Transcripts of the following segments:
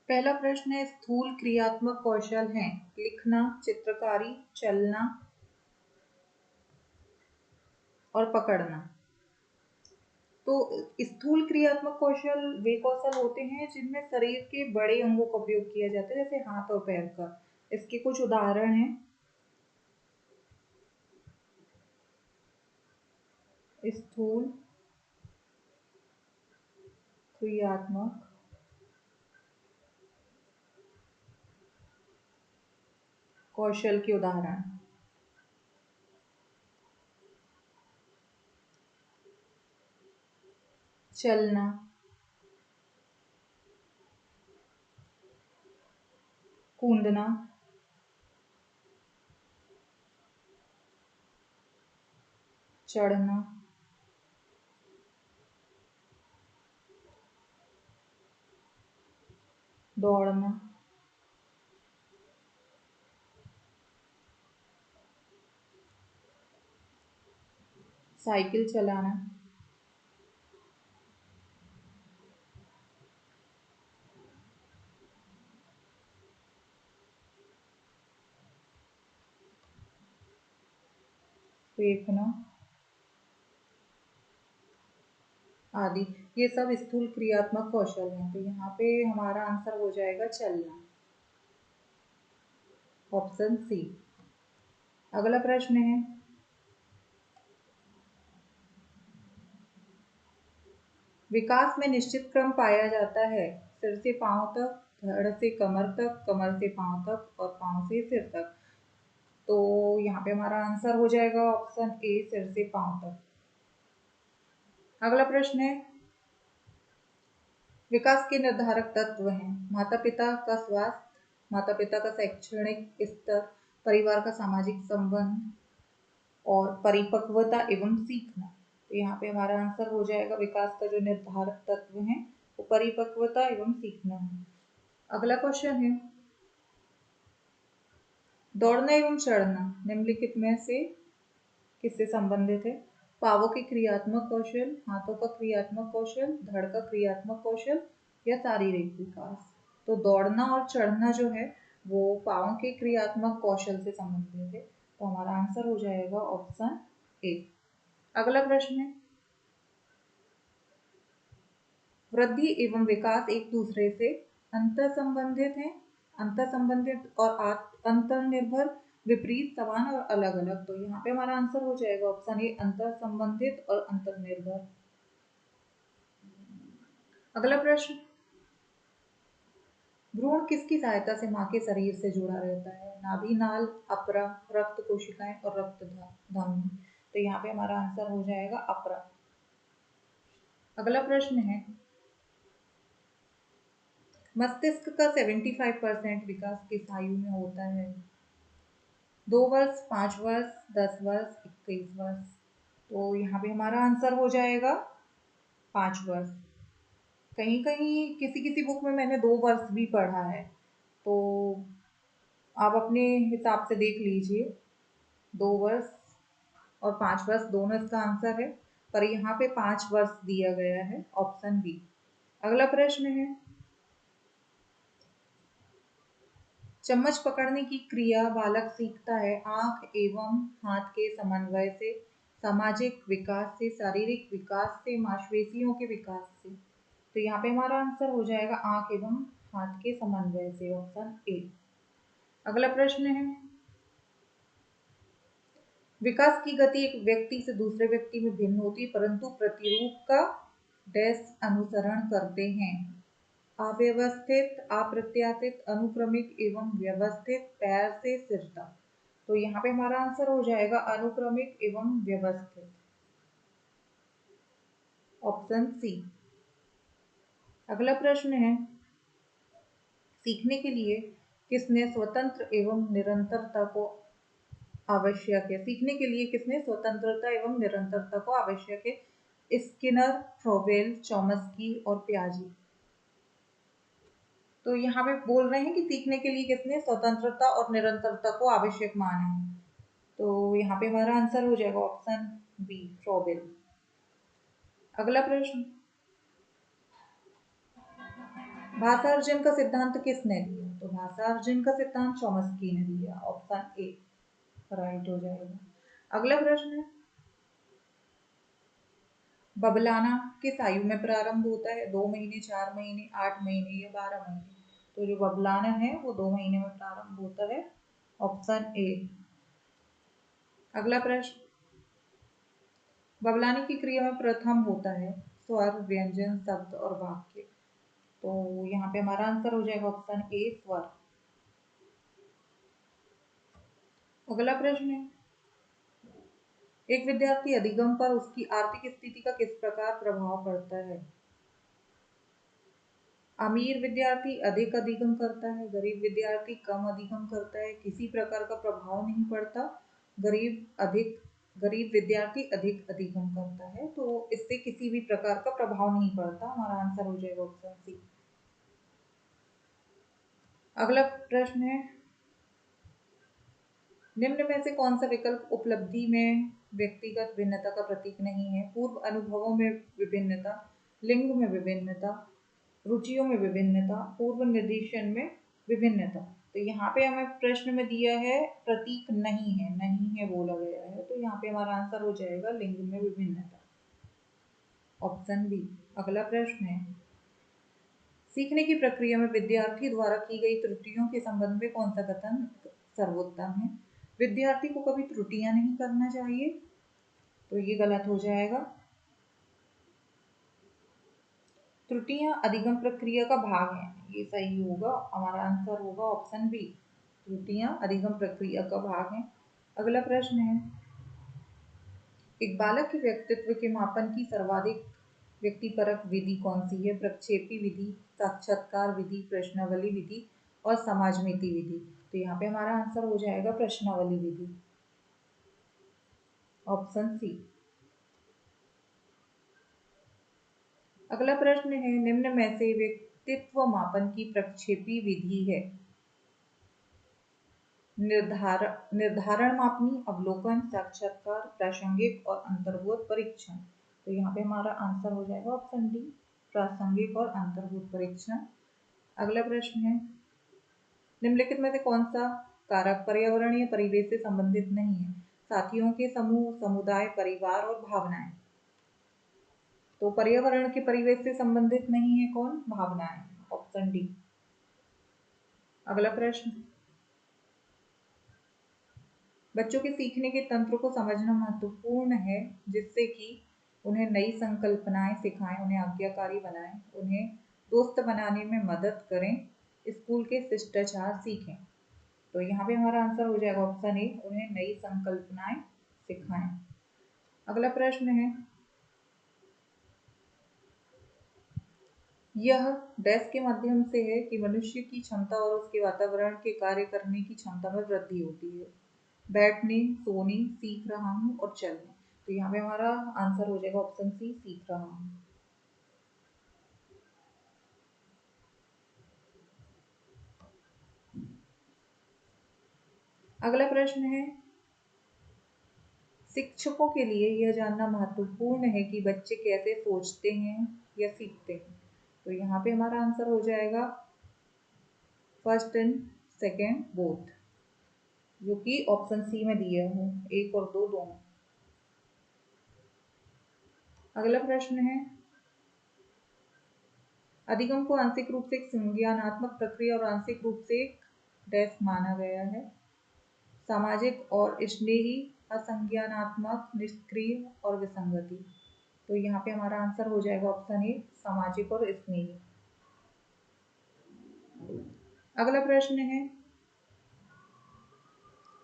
पहला प्रश्न है, स्थूल क्रियात्मक कौशल हैं लिखना, चित्रकारी, चलना और पकड़ना। तो स्थूल क्रियात्मक कौशल वे कौशल होते हैं जिनमें शरीर के बड़े अंगों का उपयोग किया जाता है, जैसे हाथ और पैर का। इसके कुछ उदाहरण हैं, स्थूल क्रियात्मक कौशल के उदाहरण, चलना, कूदना, चढ़ना, दौड़ना, साइकिल चलाना, फेंकना आदि। ये सब स्थूल क्रियात्मक कौशल हैं। तो यहाँ पे हमारा आंसर हो जाएगा चलना, ऑप्शन सी। अगला प्रश्न है, विकास में निश्चित क्रम पाया जाता है सिर से पांव तक, धड़ से कमर तक, कमर से पांव तक और पांव से सिर तक। तो यहाँ पे हमारा आंसर हो जाएगा ऑप्शन ए, सिर से पांव तक। अगला प्रश्न है, विकास के निर्धारक तत्व हैं माता पिता का स्वास्थ्य, माता पिता का शैक्षणिक स्तर, परिवार का सामाजिक संबंध और परिपक्वता एवं सीखना। तो यहाँ पे हमारा आंसर हो जाएगा, विकास का जो निर्धारक तत्व है वो परिपक्वता एवं सीखना है। अगला क्वेश्चन है, दौड़ना एवं चढ़ना निम्नलिखित में से किससे संबंधित है? पावों के क्रियात्मक कौशल, हाथों का क्रियात्मक कौशल, धड़ का क्रियात्मक कौशल या शारीरिक विकास। तो दौड़ना और चढ़ना जो है वो पावों के क्रियात्मक कौशल से संबंधित है। तो हमारा आंसर हो जाएगा ऑप्शन ए। अगला प्रश्न है, वृद्धि एवं विकास एक दूसरे से अंतर संबंधित है, अंतर संबंधित और अंतर्निर्भर, विपरीत, समान और अलग अलग। तो यहाँ पे हमारा आंसर हो जाएगा ऑप्शन ए, अंतर संबंधित और अंतर्निर्भर। अगला प्रश्न, भ्रूण किसकी सहायता से मां के शरीर से जुड़ा रहता है? नाभि नाल, अपरा, रक्त कोशिकाएं और रक्त धमनी। तो यहाँ पे हमारा आंसर हो जाएगा अपरा। अगला प्रश्न है, मस्तिष्क का 75% विकास किस आयु में होता है? 2 वर्ष, 5 वर्ष, 10 वर्ष, 21 वर्ष। तो यहाँ पे हमारा आंसर हो जाएगा 5 वर्ष। कहीं कहीं किसी किसी बुक में मैंने 2 वर्ष भी पढ़ा है, तो आप अपने हिसाब से देख लीजिए। 2 वर्ष और 5 वर्ष दोनों इसका आंसर है, पर यहाँ पे 5 वर्ष दिया गया है, ऑप्शन बी। अगला प्रश्न है, चम्मच पकड़ने की क्रिया बालक सीखता है आंख एवं हाथ के समन्वय से, सामाजिक विकास से, शारीरिक विकास से, मांसपेशियों के विकास से। तो यहाँ पे हमारा आंसर हो जाएगा आंख एवं हाथ के समन्वय से, ऑप्शन ए। अगला प्रश्न है, विकास की गति एक व्यक्ति से दूसरे व्यक्ति में भिन्न होती है परंतु प्रतिरूप का डैश अनुसरण करते हैं। अव्यवस्थित, अप्रत्याशित, अनुक्रमिक एवं व्यवस्थित, पैर से सिर तक। तो यहाँ पे हमारा आंसर हो जाएगा अनुक्रमिक एवं व्यवस्थित, ऑप्शन सी। अगला प्रश्न है, सीखने के लिए किसने स्वतंत्र एवं निरंतरता को आवश्यक है? सीखने के लिए किसने स्वतंत्रता एवं निरंतरता को आवश्यक है? स्किनर, फ्रोबेल, चॉम्स्की और पियाजे। तो यहाँ पे बोल रहे हैं कि सीखने के लिए किसने स्वतंत्रता और निरंतरता को आवश्यक माना है। तो यहाँ पे हमारा आंसर हो जाएगा ऑप्शन बी, फ्रोबेल। अगला प्रश्न, भाषा अर्जन का सिद्धांत किसने दिया? तो भाषा अर्जन का सिद्धांत चॉम्स्की ने दिया। ऑप्शन ए राइट हो जाएगा। अगला प्रश्न है, बबलाना किस आयु में प्रारंभ होता है? 2 महीने, 4 महीने, 8 महीने या 12 महीने? तो जो बबलाना है वो 2 महीने में प्रारंभ होता है। Option A. अगला प्रश्न, बबलाने की क्रिया में प्रथम होता है स्वर, व्यंजन, शब्द और वाक्य। तो यहाँ पे हमारा आंसर हो जाएगा ऑप्शन ए स्वर। अगला प्रश्न है, एक विद्यार्थी अधिगम पर उसकी आर्थिक स्थिति का किस प्रकार प्रभाव पड़ता है? अमीर विद्यार्थी अधिक अधिगम करता है, गरीब विद्यार्थी कम अधिगम करता है, किसी प्रकार का प्रभाव नहीं पड़ता, गरीब विद्यार्थी अधिक अधिगम करता है। तो इससे किसी भी प्रकार का प्रभाव नहीं पड़ता। हमारा आंसर हो जाएगा ऑप्शन सी। अगला प्रश्न है, निम्न में से कौन सा विकल्प उपलब्धि में व्यक्तिगत भिन्नता का प्रतीक नहीं है? पूर्व अनुभवों में विभिन्नता, लिंग में विभिन्नता, रुचियों में विभिन्नता, पूर्व निर्देशन में विभिन्नता। तो यहाँ पे हमें प्रश्न में दिया है प्रतीक नहीं है, नहीं है बोला गया है, तो यहाँ पे हमारा आंसर हो जाएगा लिंग में विभिन्नता। Option B. अगला प्रश्न है, सीखने की प्रक्रिया में विद्यार्थी द्वारा की गई त्रुटियों के संबंध में कौन सा कथन सर्वोत्तम है? विद्यार्थी को कभी त्रुटियां नहीं करना चाहिए, तो ये गलत हो जाएगा। त्रुटियां अधिगम प्रक्रिया का भाग हैं, ये सही होगा। हमारा आंसर होगा ऑप्शन बी, त्रुटियां अधिगम प्रक्रिया का भाग हैं। अगला प्रश्न है, एक बालक के व्यक्तित्व के मापन की सर्वाधिक व्यक्तिपरक विधि कौन सी है? प्रक्षेपी विधि, साक्षात्कार विधि, प्रश्नावली विधि और समाजमिति विधि। तो यहाँ पे हमारा आंसर हो जाएगा प्रश्नावली विधि। Option C. अगला प्रश्न है, निम्न में से व्यक्तित्व मापन की प्रक्षेपी विधि है? निर्धारण मापनी, अवलोकन, साक्षात्कार, प्रासंगिक और अंतर्बोध परीक्षण। तो यहाँ पे हमारा आंसर हो जाएगा ऑप्शन डी, प्रासंगिक और अंतर्बोध परीक्षण। अगला प्रश्न है, निम्नलिखित में से कौन सा कारक पर्यावरण या परिवेश से संबंधित नहीं है? साथियों के समूह, समुदाय, परिवार और भावनाएं। तो पर्यावरण के परिवेश से संबंधित नहीं है कौन? भावनाएं। Option D. अगला प्रश्न, बच्चों के सीखने के तंत्र को समझना महत्वपूर्ण है, जिससे कि उन्हें नई संकल्पनाएं सिखाएं, उन्हें आज्ञाकारी बनाएं, उन्हें दोस्त बनाने में मदद करें, स्कूल के शिष्टाचार सीखें। तो यहाँ पे हमारा आंसर हो जाएगा ऑप्शन ए, उन्हें नई संकल्पनाएं सिखाएं। अगला प्रश्न है, यह डैश के माध्यम से है कि मनुष्य की क्षमता और उसके वातावरण के कार्य करने की क्षमता में वृद्धि होती है? बैठने, सोने, सीख रहा हूँ और चलने। तो यहाँ पे हमारा आंसर हो जाएगा ऑप्शन सी, सीख रहा हूँ। अगला प्रश्न है, शिक्षकों के लिए यह जानना महत्वपूर्ण है कि बच्चे कैसे सोचते हैं या सीखते हैं। तो यहाँ पे हमारा आंसर हो जाएगा फर्स्ट एंड सेकेंड बोथ, जो कि ऑप्शन सी में दिया है, 1 और 2 दोनों। अगला प्रश्न है, अधिगम को आंशिक रूप से एक संज्ञानात्मक प्रक्रिया और आंशिक रूप से एक डैश माना गया है? सामाजिक और स्नेही, असंज्ञानात्मक, निष्क्रिय और विसंगति। तो यहाँ पे हमारा आंसर हो जाएगा ऑप्शन ए, सामाजिक और स्नेही। अगला प्रश्न है,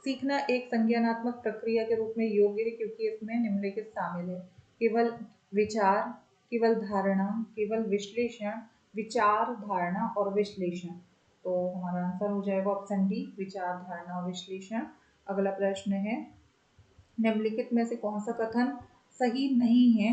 सीखना एक संज्ञानात्मक प्रक्रिया के रूप में योग्य है क्योंकि इसमें निम्नलिखित शामिल है? केवल विचार, केवल धारणा, केवल विश्लेषण, विचार, धारणा और विश्लेषण। तो हमारा आंसर हो जाएगा ऑप्शन डी, विचार, धारणा और विश्लेषण। अगला प्रश्न है, निम्नलिखित में से कौन सा कथन सही नहीं है?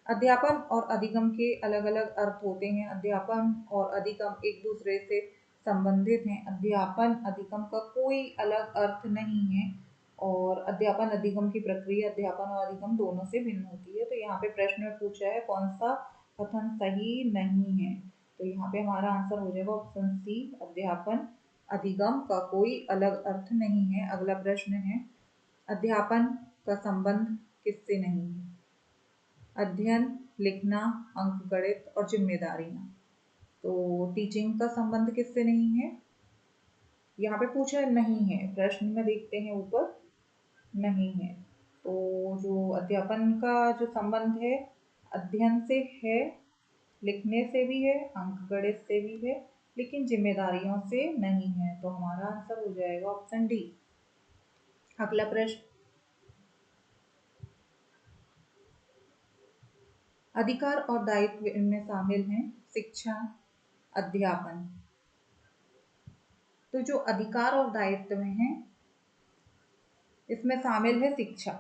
अध्यापन और अधिगम के अलग अलग अर्थ होते हैं। अध्यापन और अधिगम एक दूसरे से संबंधित हैं। अध्यापन अधिगम का कोई अलग अर्थ नहीं है और अध्यापन अधिगम की प्रक्रिया अध्यापन और अधिगम दोनों से भिन्न होती है। तो यहाँ पे प्रश्न में पूछा है कौन सा कथन सही नहीं है, तो यहाँ पे हमारा आंसर हो जाएगा ऑप्शन सी, अध्यापन। अधिगम का कोई अलग अर्थ नहीं है। अगला प्रश्न है, अध्यापन का संबंध किससे नहीं है? अध्ययन, लिखना, अंकगणित और जिम्मेदारियां। तो टीचिंग का संबंध किससे नहीं है? यहाँ पे पूछा नहीं है, प्रश्न में देखते हैं ऊपर, नहीं है। तो जो अध्यापन का जो संबंध है, अध्ययन से है, लिखने से भी है, अंकगणित से भी है, लेकिन जिम्मेदारियों से नहीं है। तो हमारा आंसर हो जाएगा ऑप्शन डी। अगला प्रश्न, अधिकार और दायित्व इनमें शामिल हैं, शिक्षा, अध्यापन। तो जो अधिकार और दायित्व में है, इसमें शामिल है शिक्षा।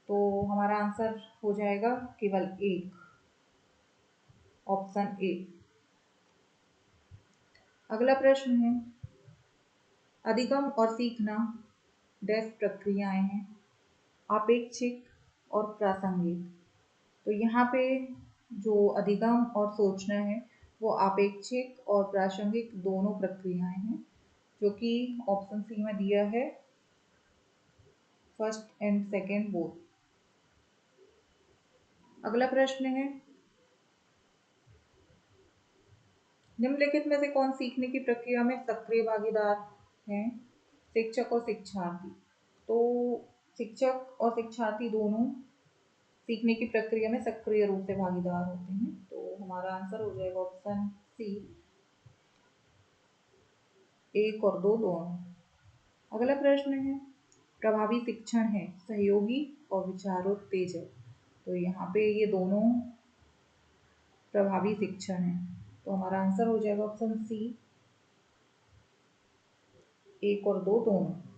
तो हमारा आंसर हो जाएगा केवल एक, ऑप्शन ए। अगला प्रश्न है, अधिगम और सीखना डैश प्रक्रियाएं हैं, अपेक्षिक और प्रासंगिक। तो यहाँ पे जो अधिगम और सोचना है वो अपेक्षिक और प्रासंगिक दोनों प्रक्रियाएं हैं, जो कि ऑप्शन सी में दिया है, फर्स्ट एंड सेकेंड बोथ। अगला प्रश्न है, निम्नलिखित में से कौन सीखने की प्रक्रिया में सक्रिय भागीदार हैं? शिक्षक और शिक्षार्थी। तो शिक्षक और शिक्षार्थी दोनों सीखने की प्रक्रिया में सक्रिय रूप से भागीदार होते हैं। तो हमारा आंसर हो जाएगा ऑप्शन सी, एक और दो दोनों। अगला प्रश्न है, प्रभावी शिक्षण है सहयोगी और विचारोत्तेजक। तो यहाँ पे ये दोनों प्रभावी शिक्षण है। तो हमारा आंसर हो जाएगा ऑप्शन सी, एक और दो दोनों।